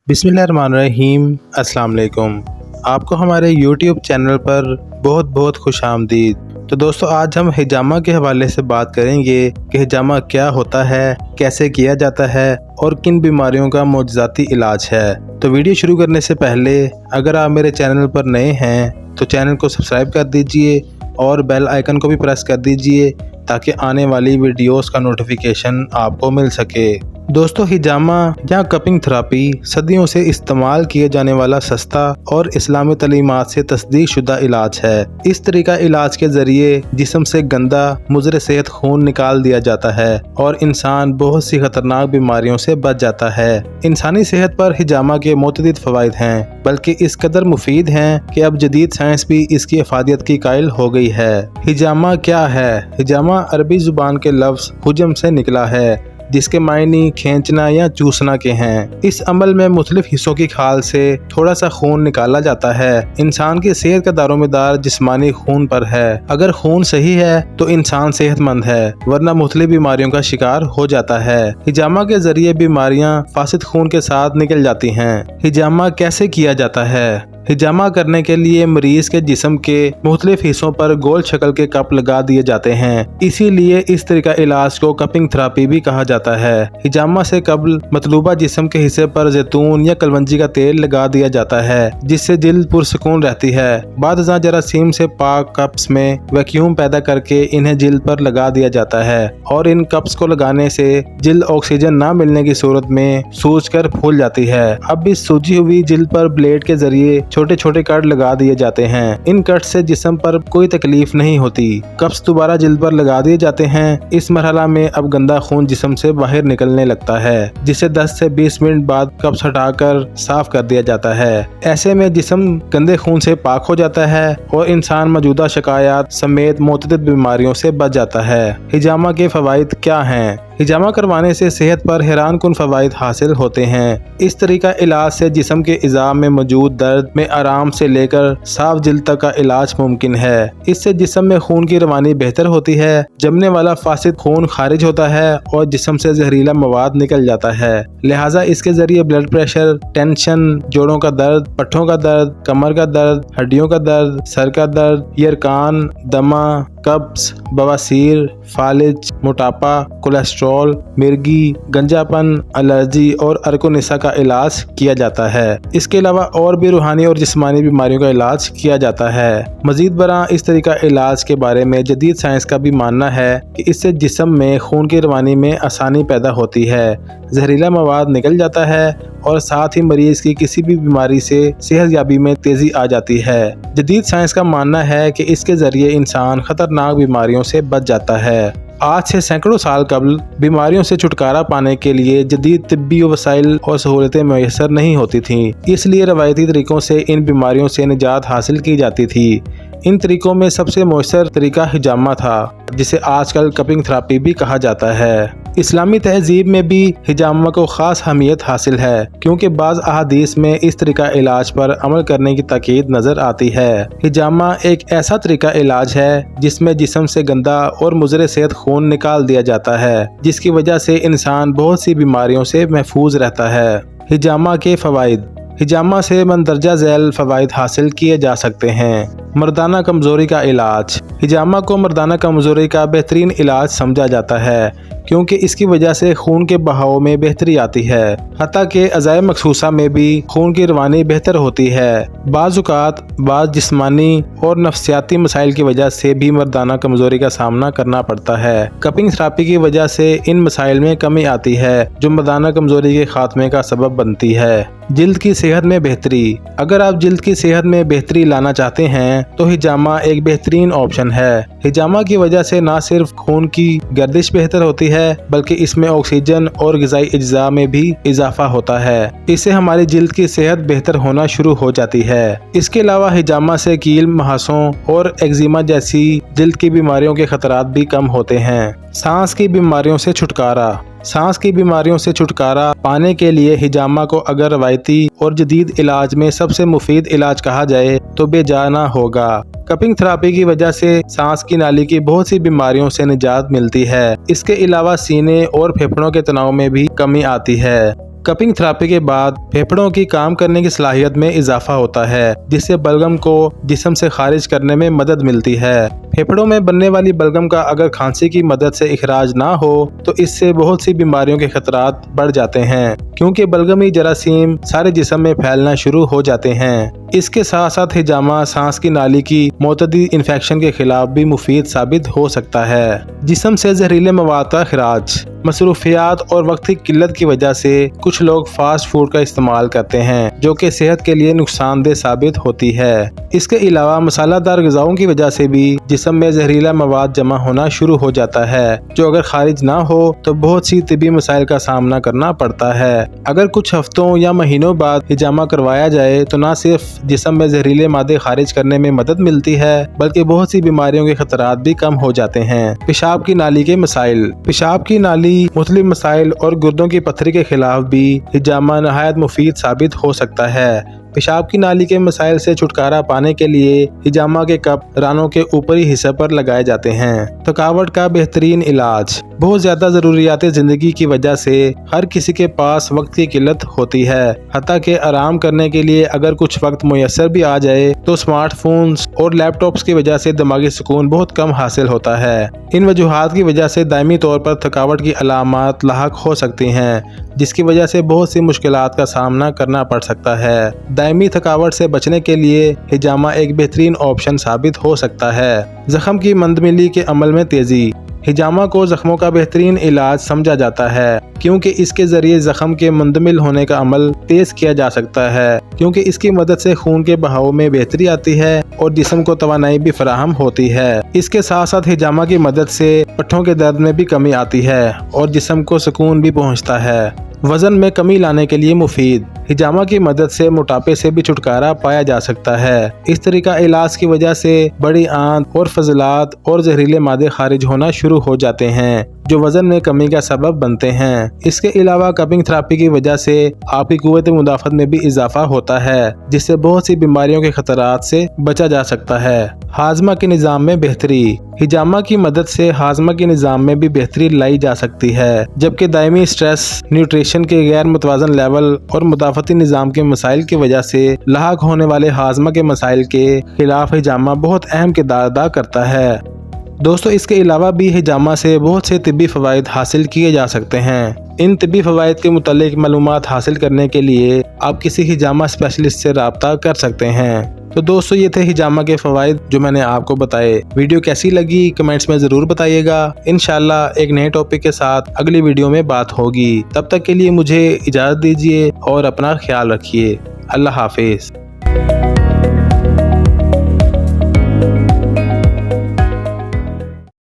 बिस्मिल्लाहिर्रहमानिर्रहीम। अस्सलाम वालेकुम। आपको हमारे यूट्यूब चैनल पर बहुत बहुत खुश आमदीद। तो दोस्तों, आज हम हिजामा के हवाले से बात करेंगे कि हिजामा क्या होता है, कैसे किया जाता है और किन बीमारियों का मोजज़ाती इलाज है। तो वीडियो शुरू करने से पहले अगर आप मेरे चैनल पर नए हैं तो चैनल को सब्सक्राइब कर दीजिए और बेल आइकन को भी प्रेस कर दीजिए ताकि आने वाली वीडियोस का नोटिफिकेशन आपको मिल सके। दोस्तों, हिजामा या कपिंग थेरेपी सदियों से इस्तेमाल किए जाने वाला सस्ता और इस्लामी तलीमात से तस्दीक शुदा इलाज है। इस तरीका इलाज के जरिए जिस्म से गंदा मुज़र सेहत खून निकाल दिया जाता है और इंसान बहुत सी खतरनाक बीमारियों से बच जाता है। इंसानी सेहत पर हिजामा के मुतअद्दिद फ़वाइद हैं, बल्कि इस कदर मुफीद हैं कि अब जदीद साइंस भी इसकी अफादियत की कायल हो गई है। हिजामा क्या है? हिजामा अरबी ज़ुबान के लफ्ज़ हुजम से निकला है, जिसके मायने खींचना या चूसना के हैं। इस अमल में मुख्तलिफ हिस्सों की खाल से थोड़ा सा खून निकाला जाता है। इंसान की सेहत का दारोमदार जिस्मानी खून पर है। अगर खून सही है तो इंसान सेहतमंद है, वरना मुख्तलिफ बीमारियों का शिकार हो जाता है। हिजामा के जरिए बीमारियां फासिद खून के साथ निकल जाती हैं। हिजामा कैसे किया जाता है? हिजामा करने के लिए मरीज के जिस्म के मुख्तलिफ हिस्सों पर गोल शक्ल के कप लगा दिए जाते हैं। इसीलिए इस तरीका इलाज को कपिंग थेरेपी भी कहा जाता है। हिजामा से कबल मतलूबा जिस्म के हिस्से पर जैतून या कलवंजी का तेल लगा दिया जाता है, जिससे जिल्द पुरसुकून रहती है। बाद जरासीम से पाक कप्स में वैक्यूम पैदा करके इन्हें जिल्द पर लगा दिया जाता है और इन कप्स को लगाने से जिल्द ऑक्सीजन न मिलने की सूरत में सूज कर फूल जाती है। अब इस सूजी हुई जिल्द पर ब्लेड के जरिए छोटे छोटे कट लगा दिए जाते हैं। इन कट से जिस्म पर कोई तकलीफ नहीं होती। कप्स दोबारा जिल्द पर लगा दिए जाते हैं। इस मरहला में अब गंदा खून जिस्म से बाहर निकलने लगता है, जिसे 10 से 20 मिनट बाद कप्स हटाकर साफ कर दिया जाता है। ऐसे में जिस्म गंदे खून से पाक हो जाता है और इंसान मौजूदा शिकायत समेत मुतअद्दिद बीमारियों से बच जाता है। हिजामा के फवाइद क्या हैं? हिजामा करवाने से सेहत पर हैरान कुन फवाइद हासिल होते हैं। इस तरीका इलाज से जिस्म के इज़ा में मौजूद दर्द में आराम से लेकर साफ जिल्द तक का इलाज मुमकिन है। इससे जिस्म में खून की रवानी बेहतर होती है, जमने वाला फासिद खून खारिज होता है और जिस्म से जहरीला मवाद निकल जाता है। लिहाजा इसके जरिए ब्लड प्रेशर, टेंशन, जोड़ों का दर्द, पट्ठों का दर्द, कमर का दर्द, हड्डियों का दर्द, सर का दर्द, यरकान, दमा, कब्ज, बवासीर, फालिज, मोटापा, कोलेस्ट्रॉल, मिर्गी, गंजापन, एलर्जी और अर्कोनिसा का इलाज किया जाता है। इसके अलावा और भी रूहानी और जिस्मानी बीमारियों का इलाज किया जाता है। मजीद बरा इस तरीका इलाज के बारे में जदीद साइंस का भी मानना है कि इससे जिस्म में खून की रवानी में आसानी पैदा होती है, जहरीला मवाद निकल जाता है और साथ ही मरीज की किसी भी बीमारी से सेहत याबी में तेजी आ जाती है। जदीद साइंस का मानना है कि इसके जरिए इंसान खतरनाक बीमारियों से बच जाता है। आज से सैकड़ों साल कबल बीमारियों से छुटकारा पाने के लिए जदीद तिब्बी वसाइल और सहूलतें मैसर नहीं होती थीं, इसलिए रवायती तरीकों से इन बीमारियों से निजात हासिल की जाती थी। इन तरीकों में सबसे मौसर तरीका हिजामा था, जिसे आजकल कपिंग थेरेपी भी कहा जाता है। इस्लामी तहजीब में भी हिजामा को खास अहमियत हासिल है, क्योंकि बाज़ अहादीस में इस तरीका इलाज पर अमल करने की ताकीद नजर आती है। हिजामा एक ऐसा तरीका इलाज है जिसमें जिस्म से गंदा और मुज़र सेहत खून निकाल दिया जाता है, जिसकी वजह से इंसान बहुत सी बीमारियों से महफूज रहता है। हिजामा के फवाइद। हिजामा से मंदरजा झैल फवाइद हासिल किए जा सकते हैं। मर्दाना कमज़ोरी का इलाज। हिजामा को मर्दाना कमज़ोरी का बेहतरीन इलाज समझा जाता है, क्योंकि इसकी वजह से खून के बहाव में बेहतरी आती है। हत्ता के अज़ाए मखसूसा में भी खून की रवानी बेहतर होती है। बाज़ जिस्मानी और नफ्सियाती मसाइल की वजह से भी मर्दाना कमज़ोरी का सामना करना पड़ता है। कपिंग थेरेपी की वजह से इन मसाइल में कमी आती है, जो मर्दाना कमज़ोरी के खात्मे का सबब बनती है। जिल्द की सेहत में बेहतरी। अगर आप जिल्द की सेहत में बेहतरी लाना चाहते हैं तो हिजामा एक बेहतरीन ऑप्शन है। हिजामा की वजह से न सिर्फ खून की गर्दिश बेहतर होती है, बल्कि इसमें ऑक्सीजन और ग़िज़ाई अज्जा में भी इजाफा होता है। इससे हमारी जिल्द की सेहत बेहतर होना शुरू हो जाती है। इसके अलावा हिजामा से कील, मुहासों और एक्जिमा जैसी जिल्द की बीमारियों के खतरात भी कम होते हैं। सांस की बीमारियों से छुटकारा। सांस की बीमारियों से छुटकारा पाने के लिए हिजामा को अगर रवायती और जदीद इलाज में सबसे मुफीद इलाज कहा जाए तो बेजाना होगा। कपिंग थेरेपी की वजह से सांस की नाली की बहुत सी बीमारियों से निजात मिलती है। इसके अलावा सीने और फेफड़ों के तनाव में भी कमी आती है। कपिंग थेरेपी के बाद फेफड़ों की काम करने की सलाहियत में इजाफा होता है, जिससे बलगम को जिस्म से खारिज करने में मदद मिलती है। फेफड़ों में बनने वाली बलगम का अगर खांसी की मदद से इखराज ना हो तो इससे बहुत सी बीमारियों के खतरात बढ़ जाते हैं, क्योंकि बलगमी जरासीम सारे जिस्म में फैलना शुरू हो जाते हैं। इसके साथ साथ हिजामा सांस की नाली की मोतदी इन्फेक्शन के खिलाफ भी मुफीद साबित हो सकता है। जिस्म से जहरीले मवाद का खराज। मसरूफियात और वक्त की किल्लत की वजह से कुछ लोग फास्ट फूड का इस्तेमाल करते हैं, जो कि सेहत के लिए नुकसानदेह साबित होती है। इसके अलावा मसालादार ग़िज़ाओं की वजह से भी जिस्म में जहरीला मवाद जमा होना शुरू हो जाता है, जो अगर खारिज ना हो तो बहुत सी तिबी मसाइल का सामना करना पड़ता है। अगर कुछ हफ्तों या महीनों बाद हिजामा करवाया जाए तो न सिर्फ जिस्म में जहरीले मादे खारिज करने में मदद मिलती है, बल्कि बहुत सी बीमारियों के खतरात भी कम हो जाते हैं। पेशाब की नाली के मसाइल। पेशाब की नाली मुख्तलिफ मसाइल और गुर्दों की पथरी के खिलाफ भी हिजामा नहायत मुफीद साबित हो सकता है। पेशाब की नाली के मसाइल से छुटकारा पाने के लिए हिजामा के कप रानों के ऊपरी हिस्से पर लगाए जाते हैं। थकावट का बेहतरीन इलाज। बहुत ज्यादा जरूरियात जिंदगी की वजह से हर किसी के पास वक्त की किल्लत होती है, हत्ता के आराम करने के लिए अगर कुछ वक्त मुयस्सर भी आ जाए तो स्मार्टफोन्स और लैपटॉप्स की वजह से दिमागी सुकून बहुत कम हासिल होता है। इन वजूहात की वजह से दायमी तौर पर थकावट की अलामात लाहक हो सकती हैं, जिसकी वजह से बहुत सी मुश्किलात का सामना करना पड़ सकता है। दायमी थकावट से बचने के लिए हिजामा एक बेहतरीन ऑप्शन साबित हो सकता है। जख्म की मंदमिली के अमल में तेजी। हिजामा को जख्मों का बेहतरीन इलाज समझा जाता है, क्योंकि इसके जरिए जख्म के मुंदमिल होने का अमल तेज किया जा सकता है, क्योंकि इसकी मदद से खून के बहाव में बेहतरी आती है और जिस्म को तवानाई भी फराहम होती है। इसके साथ साथ हिजामा की मदद से पट्ठों के दर्द में भी कमी आती है और जिस्म को सुकून भी पहुंचता है। वजन में कमी लाने के लिए मुफीद। हिजामा की मदद से मोटापे से भी छुटकारा पाया जा सकता है। इस तरीका इलाज की वजह से बड़ी आंत और फजलात और जहरीले मादे खारिज होना शुरू हो जाते हैं, जो वजन में कमी का सबब बनते हैं। इसके अलावा कपिंग थेरेपी की वजह से आपकी कुव्वत मुदाफ़त में भी इजाफा होता है, जिससे बहुत सी बीमारियों के खतरात से बचा जा सकता है। हाजमा के निज़ाम में बेहतरी। हिजामा की मदद से हाजमा के निज़ाम में भी बेहतरी लाई जा सकती है, जबकि दायमी स्ट्रेस, न्यूट्रिशन के गैर मुतवाज़न लेवल और मुदाफ़ती निज़ाम के मसाइल की वजह से लाहक होने वाले हाजमा के मसाइल के खिलाफ हिजामा बहुत अहम किरदार अदा करता है। दोस्तों, इसके अलावा भी हिजामा से बहुत से तिब्बी फ़वाइद हासिल किए जा सकते हैं। इन तिब्बी फ़वाइद के मुतालिक मालूमात हासिल करने के लिए आप किसी हिजामा स्पेशलिस्ट से रब्ता कर सकते हैं। तो दोस्तों, ये थे हिजामा के फ़वाइद जो मैंने आपको बताए। वीडियो कैसी लगी कमेंट्स में ज़रूर बताइएगा। इंशाल्लाह एक नए टॉपिक के साथ अगली वीडियो में बात होगी। तब तक के लिए मुझे इजाज़त दीजिए और अपना ख्याल रखिए। अल्लाह हाफिज़।